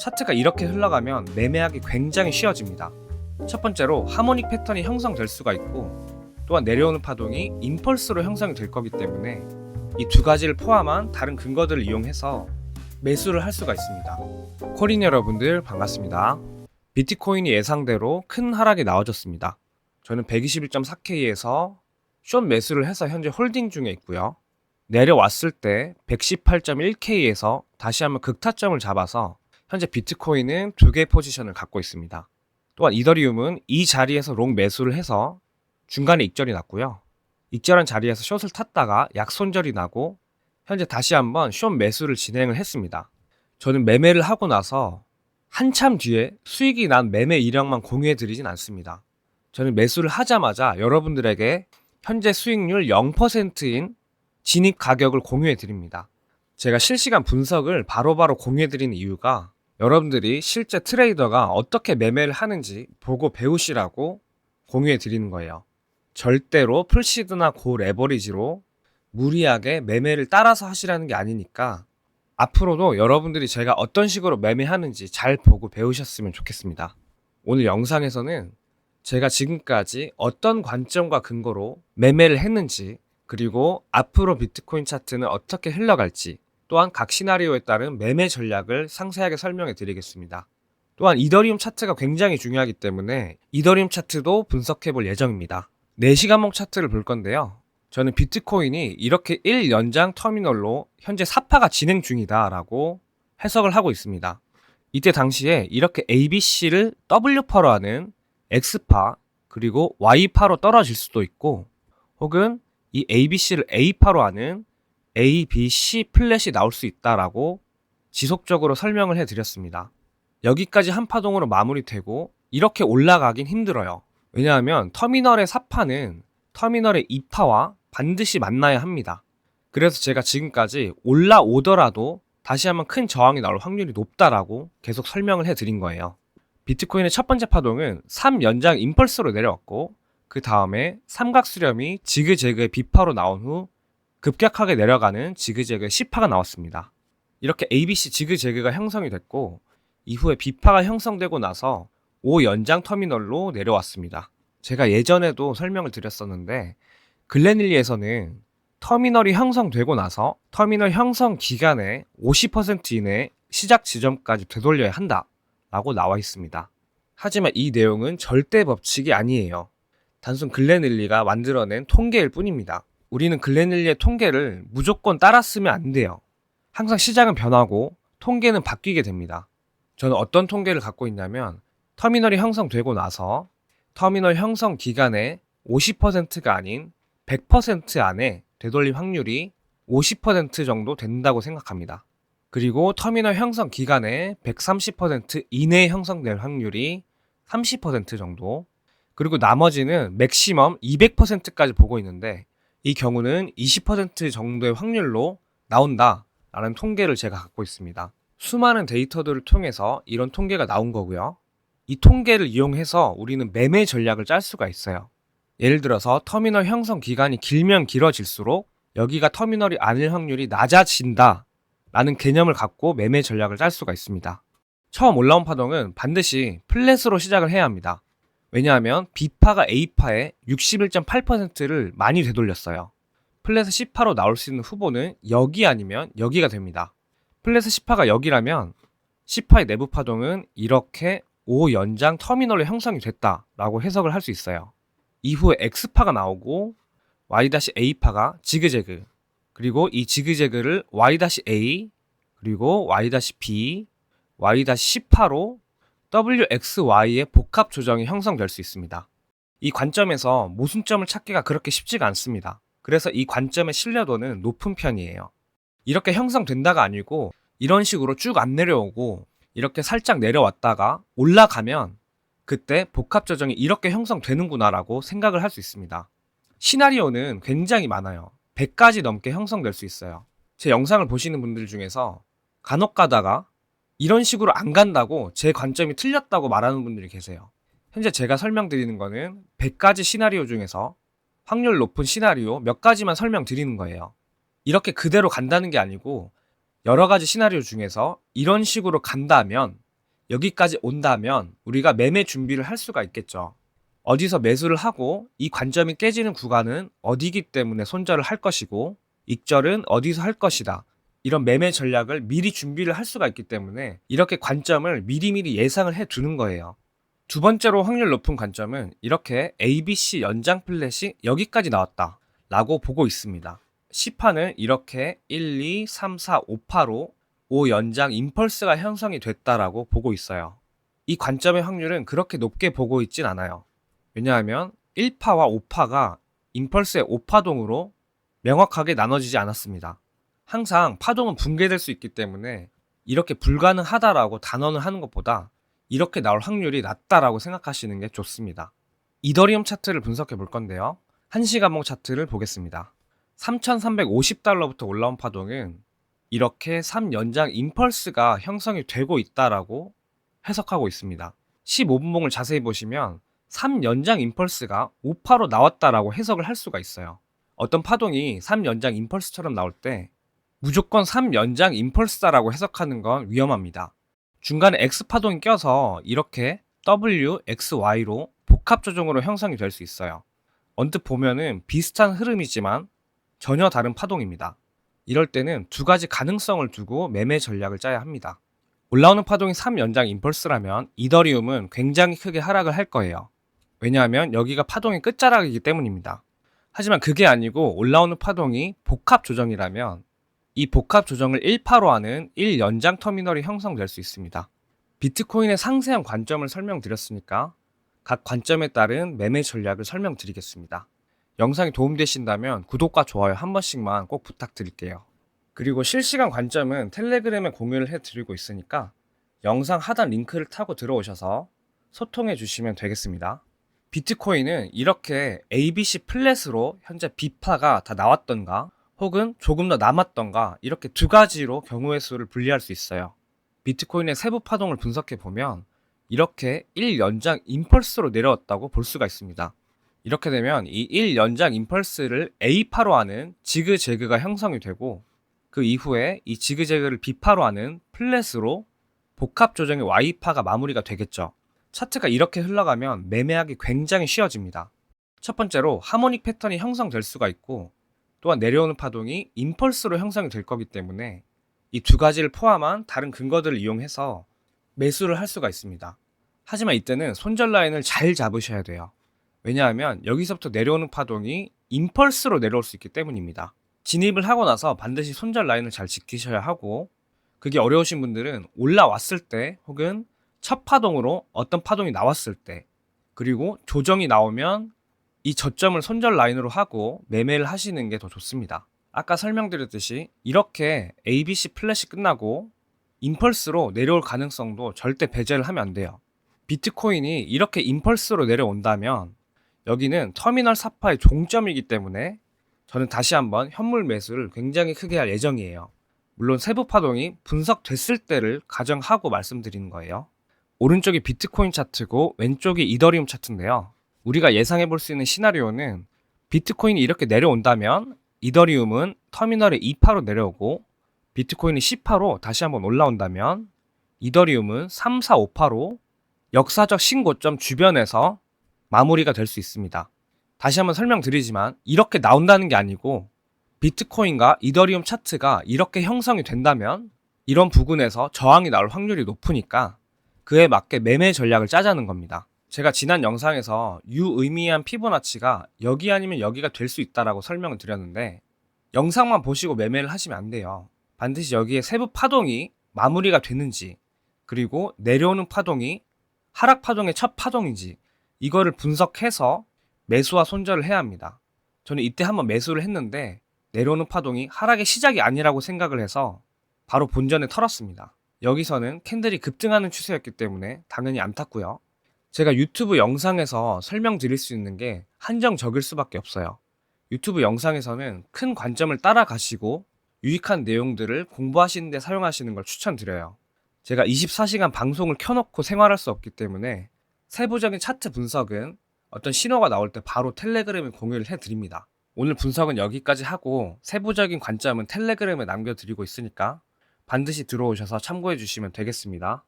차트가 이렇게 흘러가면 매매하기 굉장히 쉬워집니다. 첫 번째로 하모닉 패턴이 형성될 수가 있고, 또한 내려오는 파동이 임펄스로 형성이 될 거기 때문에 이 두 가지를 포함한 다른 근거들을 이용해서 매수를 할 수가 있습니다. 코린 여러분들 반갑습니다. 비트코인이 예상대로 큰 하락이 나와줬습니다. 저는 121.4K에서 숏 매수를 해서 현재 홀딩 중에 있고요. 내려왔을 때 118.1K에서 다시 한번 극타점을 잡아서 현재 비트코인은 2개의 포지션을 갖고 있습니다. 또한 이더리움은 이 자리에서 롱 매수를 해서 중간에 익절이 났고요. 익절한 자리에서 숏을 탔다가 약손절이 나고 현재 다시 한번 숏 매수를 진행을 했습니다. 저는 매매를 하고 나서 한참 뒤에 수익이 난 매매 이력만 공유해 드리진 않습니다. 저는 매수를 하자마자 여러분들에게 현재 수익률 0%인 진입 가격을 공유해 드립니다. 제가 실시간 분석을 바로바로 공유해 드리는 이유가 여러분들이 실제 트레이더가 어떻게 매매를 하는지 보고 배우시라고 공유해 드리는 거예요. 절대로 풀시드나 고 레버리지로 무리하게 매매를 따라서 하시라는 게 아니니까 앞으로도 여러분들이 제가 어떤 식으로 매매하는지 잘 보고 배우셨으면 좋겠습니다. 오늘 영상에서는 제가 지금까지 어떤 관점과 근거로 매매를 했는지, 그리고 앞으로 비트코인 차트는 어떻게 흘러갈지, 또한 각 시나리오에 따른 매매 전략을 상세하게 설명해 드리겠습니다. 또한 이더리움 차트가 굉장히 중요하기 때문에 이더리움 차트도 분석해 볼 예정입니다. 4시간봉 차트를 볼 건데요. 저는 비트코인이 이렇게 1연장 터미널로 현재 사파가 진행 중이다 라고 해석을 하고 있습니다. 이때 당시에 이렇게 ABC를 W파로 하는 X파 그리고 Y파로 떨어질 수도 있고, 혹은 이 ABC를 A파로 하는 A, B, C 플랫이 나올 수 있다라고 지속적으로 설명을 해드렸습니다. 여기까지 한 파동으로 마무리되고 이렇게 올라가긴 힘들어요. 왜냐하면 터미널의 사파는 터미널의 2파와 반드시 만나야 합니다. 그래서 제가 지금까지 올라오더라도 다시 한번 큰 저항이 나올 확률이 높다라고 계속 설명을 해드린 거예요. 비트코인의 첫 번째 파동은 3연장 임펄스로 내려왔고, 그 다음에 삼각수렴이 지그재그의 B파로 나온 후 급격하게 내려가는 지그재그의 C파가 나왔습니다. 이렇게 ABC 지그재그가 형성이 됐고, 이후에 B파가 형성되고 나서 5연장 터미널로 내려왔습니다. 제가 예전에도 설명을 드렸었는데, 글렌릴리에서는 터미널이 형성되고 나서 터미널 형성 기간에 50% 이내 시작 지점까지 되돌려야 한다 라고 나와 있습니다. 하지만 이 내용은 절대 법칙이 아니에요. 단순 글렌릴리가 만들어낸 통계일 뿐입니다. 우리는 글렌릴리의 통계를 무조건 따랐으면 안 돼요. 항상 시장은 변하고 통계는 바뀌게 됩니다. 저는 어떤 통계를 갖고 있냐면, 터미널이 형성되고 나서 터미널 형성 기간에 50%가 아닌 100% 안에 되돌림 확률이 50% 정도 된다고 생각합니다. 그리고 터미널 형성 기간에 130% 이내에 형성될 확률이 30% 정도, 그리고 나머지는 맥시멈 200%까지 보고 있는데, 이 경우는 20% 정도의 확률로 나온다라는 통계를 제가 갖고 있습니다. 수많은 데이터들을 통해서 이런 통계가 나온 거고요. 이 통계를 이용해서 우리는 매매 전략을 짤 수가 있어요. 예를 들어서 터미널 형성 기간이 길면 길어질수록 여기가 터미널이 아닐 확률이 낮아진다 라는 개념을 갖고 매매 전략을 짤 수가 있습니다. 처음 올라온 파동은 반드시 플랫으로 시작을 해야 합니다. 왜냐하면 B파가 A파의 61.8%를 많이 되돌렸어요. 플랫 C파로 나올 수 있는 후보는 여기 아니면 여기가 됩니다. 플랫 C파가 여기라면 C파의 내부 파동은 이렇게 5연장 터미널로 형성이 됐다라고 해석을 할 수 있어요. 이후에 X파가 나오고 Y-A파가 지그재그, 그리고 이 지그재그를 Y-A, 그리고 Y-B, Y-C파로 WXY의 복합 조정이 형성될 수 있습니다. 이 관점에서 모순점을 찾기가 그렇게 쉽지가 않습니다. 그래서 이 관점의 신뢰도는 높은 편이에요. 이렇게 형성된다가 아니고 이런 식으로 쭉 안 내려오고 이렇게 살짝 내려왔다가 올라가면 그때 복합 조정이 이렇게 형성되는구나 라고 생각을 할 수 있습니다. 시나리오는 굉장히 많아요. 100가지 넘게 형성될 수 있어요. 제 영상을 보시는 분들 중에서 간혹 가다가 이런 식으로 안 간다고 제 관점이 틀렸다고 말하는 분들이 계세요. 현재 제가 설명드리는 거는 100가지 시나리오 중에서 확률 높은 시나리오 몇 가지만 설명드리는 거예요. 이렇게 그대로 간다는 게 아니고 여러 가지 시나리오 중에서 이런 식으로 간다면 여기까지 온다면 우리가 매매 준비를 할 수가 있겠죠. 어디서 매수를 하고 이 관점이 깨지는 구간은 어디기 때문에 손절을 할 것이고 익절은 어디서 할 것이다. 이런 매매 전략을 미리 준비를 할 수가 있기 때문에 이렇게 관점을 미리미리 예상을 해 두는 거예요. 두 번째로 확률 높은 관점은 이렇게 ABC 연장 플랫이 여기까지 나왔다 라고 보고 있습니다. C판은 이렇게 1, 2, 3, 4, 5파로 5연장 임펄스가 형성이 됐다라고 보고 있어요. 이 관점의 확률은 그렇게 높게 보고 있진 않아요. 왜냐하면 1파와 5파가 임펄스의 5파동으로 명확하게 나눠지지 않았습니다. 항상 파동은 붕괴될 수 있기 때문에 이렇게 불가능하다라고 단언을 하는 것보다 이렇게 나올 확률이 낮다라고 생각하시는 게 좋습니다. 이더리움 차트를 분석해 볼 건데요. 1시간봉 차트를 보겠습니다. 3,350달러부터 올라온 파동은 이렇게 3연장 임펄스가 형성이 되고 있다라고 해석하고 있습니다. 15분봉을 자세히 보시면 3연장 임펄스가 5파로 나왔다라고 해석을 할 수가 있어요. 어떤 파동이 3연장 임펄스처럼 나올 때 무조건 3연장 임펄스다라고 해석하는 건 위험합니다. 중간에 X파동이 껴서 이렇게 W, X, Y로 복합 조정으로 형성이 될 수 있어요. 언뜻 보면은 비슷한 흐름이지만 전혀 다른 파동입니다. 이럴 때는 두 가지 가능성을 두고 매매 전략을 짜야 합니다. 올라오는 파동이 3연장 임펄스라면 이더리움은 굉장히 크게 하락을 할 거예요. 왜냐하면 여기가 파동의 끝자락이기 때문입니다. 하지만 그게 아니고 올라오는 파동이 복합 조정이라면 이 복합 조정을 1파로 하는 1연장 터미널이 형성될 수 있습니다. 비트코인의 상세한 관점을 설명드렸으니까 각 관점에 따른 매매 전략을 설명드리겠습니다. 영상이 도움되신다면 구독과 좋아요 한 번씩만 꼭 부탁드릴게요. 그리고 실시간 관점은 텔레그램에 공유를 해드리고 있으니까 영상 하단 링크를 타고 들어오셔서 소통해 주시면 되겠습니다. 비트코인은 이렇게 ABC 플랫으로 현재 B파가 다 나왔던가 혹은 조금 더 남았던가 이렇게 두 가지로 경우의 수를 분리할 수 있어요. 비트코인의 세부 파동을 분석해 보면 이렇게 1연장 임펄스로 내려왔다고 볼 수가 있습니다. 이렇게 되면 이 1연장 임펄스를 A파로 하는 지그재그가 형성이 되고 그 이후에 이 지그재그를 B파로 하는 플랫으로 복합 조정의 Y파가 마무리가 되겠죠. 차트가 이렇게 흘러가면 매매하기 굉장히 쉬워집니다. 첫 번째로 하모닉 패턴이 형성될 수가 있고 또한 내려오는 파동이 임펄스로 형성이 될 거기 때문에 이 두 가지를 포함한 다른 근거들을 이용해서 매수를 할 수가 있습니다. 하지만 이때는 손절 라인을 잘 잡으셔야 돼요. 왜냐하면 여기서부터 내려오는 파동이 임펄스로 내려올 수 있기 때문입니다. 진입을 하고 나서 반드시 손절 라인을 잘 지키셔야 하고 그게 어려우신 분들은 올라왔을 때 혹은 첫 파동으로 어떤 파동이 나왔을 때 그리고 조정이 나오면 이 저점을 손절 라인으로 하고 매매를 하시는 게 더 좋습니다. 아까 설명드렸듯이 이렇게 ABC 플랫이 끝나고 임펄스로 내려올 가능성도 절대 배제를 하면 안 돼요. 비트코인이 이렇게 임펄스로 내려온다면 여기는 터미널 4파의 종점이기 때문에 저는 다시 한번 현물 매수를 굉장히 크게 할 예정이에요. 물론 세부 파동이 분석됐을 때를 가정하고 말씀드리는 거예요. 오른쪽이 비트코인 차트고 왼쪽이 이더리움 차트인데요. 우리가 예상해 볼 수 있는 시나리오는 비트코인이 이렇게 내려온다면 이더리움은 터미널에 2파로 내려오고 비트코인이 10파로 다시 한번 올라온다면 이더리움은 3, 4, 5파로 역사적 신고점 주변에서 마무리가 될 수 있습니다. 다시 한번 설명드리지만 이렇게 나온다는 게 아니고 비트코인과 이더리움 차트가 이렇게 형성이 된다면 이런 부근에서 저항이 나올 확률이 높으니까 그에 맞게 매매 전략을 짜자는 겁니다. 제가 지난 영상에서 유의미한 피보나치가 여기 아니면 여기가 될 수 있다라고 설명을 드렸는데 영상만 보시고 매매를 하시면 안 돼요. 반드시 여기에 세부 파동이 마무리가 됐는지 그리고 내려오는 파동이 하락 파동의 첫 파동인지 이거를 분석해서 매수와 손절을 해야 합니다. 저는 이때 한번 매수를 했는데 내려오는 파동이 하락의 시작이 아니라고 생각을 해서 바로 본전에 털었습니다. 여기서는 캔들이 급등하는 추세였기 때문에 당연히 안 탔고요. 제가 유튜브 영상에서 설명드릴 수 있는 게 한정적일 수밖에 없어요. 유튜브 영상에서는 큰 관점을 따라가시고 유익한 내용들을 공부하시는 데 사용하시는 걸 추천드려요. 제가 24시간 방송을 켜놓고 생활할 수 없기 때문에 세부적인 차트 분석은 어떤 신호가 나올 때 바로 텔레그램에 공유를 해드립니다. 오늘 분석은 여기까지 하고 세부적인 관점은 텔레그램에 남겨드리고 있으니까 반드시 들어오셔서 참고해 주시면 되겠습니다.